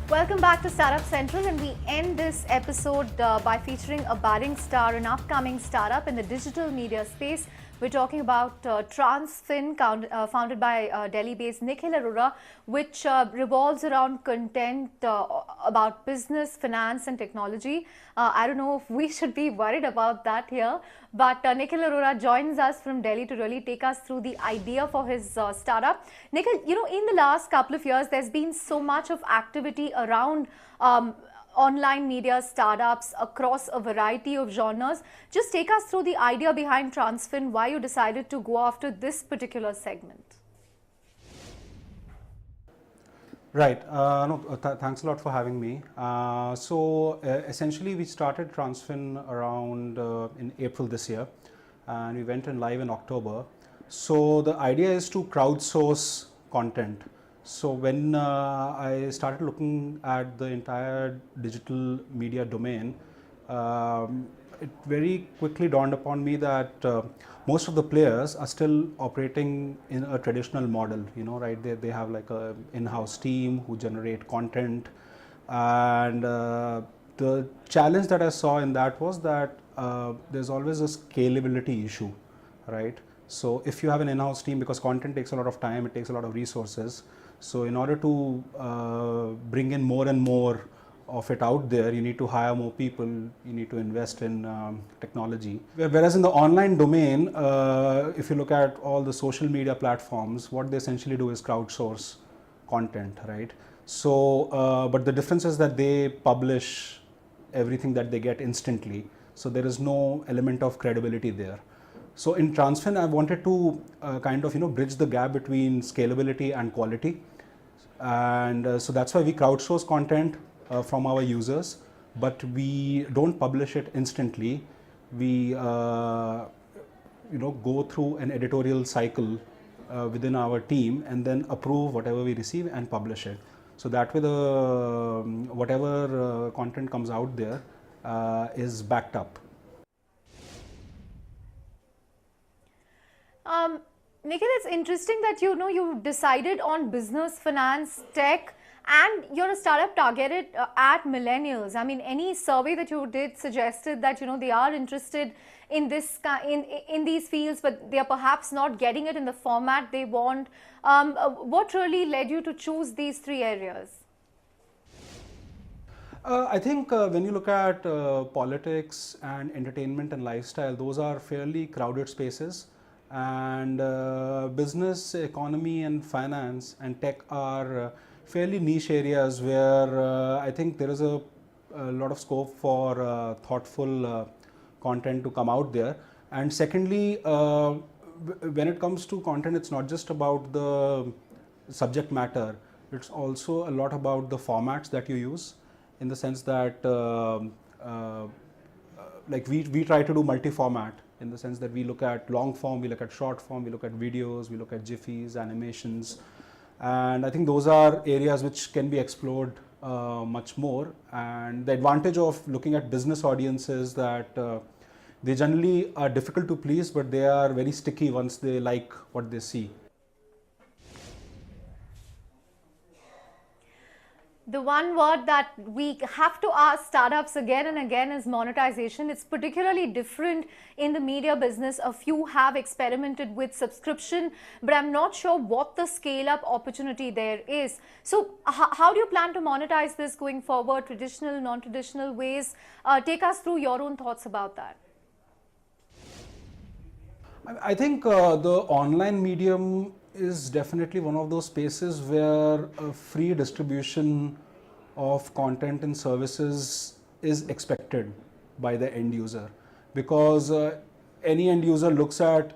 Welcome back to Startup Central, and we end this episode by featuring a budding star, an upcoming startup in the digital media space. We're talking about Transfin, founded by Delhi-based Nikhil Arora, which revolves around content about business, finance, and technology. I don't know if we should be worried about that here, but Nikhil Arora joins us from Delhi to really take us through the idea for his startup. Nikhil, in the last couple of years, there's been so much of activity around online media startups across a variety of genres. Just take us through the idea behind Transfin, why you decided to go after this particular segment. Right. Thanks a lot for having me. Essentially, we started Transfin around in April this year, and we went in live in October. So the idea is to crowdsource content. So when I started looking at the entire digital media domain, it very quickly dawned upon me that most of the players are still operating in a traditional model, right? They have like a in-house team who generate content. And the challenge that I saw in that was that there's always a scalability issue, right? So if you have an in-house team, because content takes a lot of time, it takes a lot of resources. So in order to bring in more and more of it out there, you need to hire more people, you need to invest in technology. Whereas in the online domain, if you look at all the social media platforms, what they essentially do is crowdsource content, right? So, but the difference is that they publish everything that they get instantly. So there is no element of credibility there. So in Transfin, I wanted to bridge the gap between scalability and quality. And so that's why we crowdsource content from our users, but we don't publish it instantly. We go through an editorial cycle within our team and then approve whatever we receive and publish it. So that way whatever content comes out there is backed up. Nikhil, it's interesting that you decided on business, finance, tech, and you're a startup targeted at millennials. I mean, any survey that you did suggested that they are interested in this in these fields, but they are perhaps not getting it in the format they want. What really led you to choose these three areas? I think when you look at politics and entertainment and lifestyle, those are fairly crowded spaces. And business, economy and finance and tech are fairly niche areas where I think there is a lot of scope for thoughtful content to come out there. And secondly, when it comes to content, it's not just about the subject matter, it's also a lot about the formats that you use, in the sense that like we try to do multi-format, in the sense that we look at long form, we look at short form, we look at videos, we look at GIFs, animations. And I think those are areas which can be explored much more. And the advantage of looking at business audiences that they generally are difficult to please, but they are very sticky once they like what they see. The one word that we have to ask startups again and again is monetization. It's particularly different in the media business. A few have experimented with subscription, but I'm not sure what the scale-up opportunity there is. So how do you plan to monetize this going forward, traditional, non-traditional ways? Take us through your own thoughts about that. I think the online medium is definitely one of those spaces where a free distribution of content and services is expected by the end user, because any end user looks at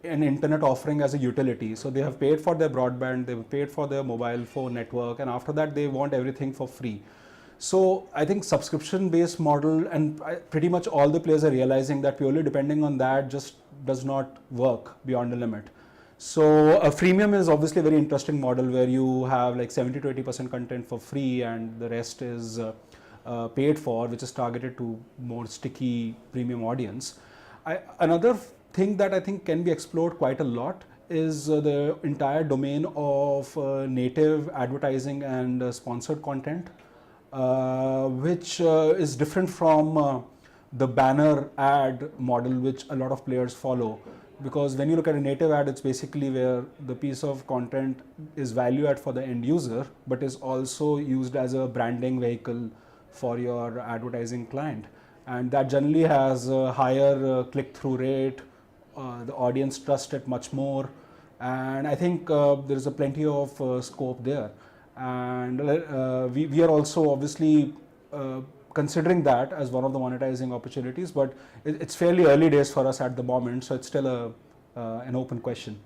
an internet offering as a utility. So they have paid for their broadband, they've paid for their mobile phone network, and after that they want everything for free. So I think subscription based model, and pretty much all the players are realizing that purely depending on that just does not work beyond the limit. So a freemium is obviously a very interesting model where you have like 70 to 80% content for free and the rest is paid for, which is targeted to more sticky premium audience. Another thing that I think can be explored quite a lot is the entire domain of native advertising and sponsored content. which is different from the banner ad model which a lot of players follow. Because when you look at a native ad, it's basically where the piece of content is value add for the end user, but is also used as a branding vehicle for your advertising client. And that generally has a higher click-through rate, the audience trust it much more, and I think there is a plenty of scope there. And we are also obviously considering that as one of the monetizing opportunities, but it's fairly early days for us at the moment, so it's still an open question.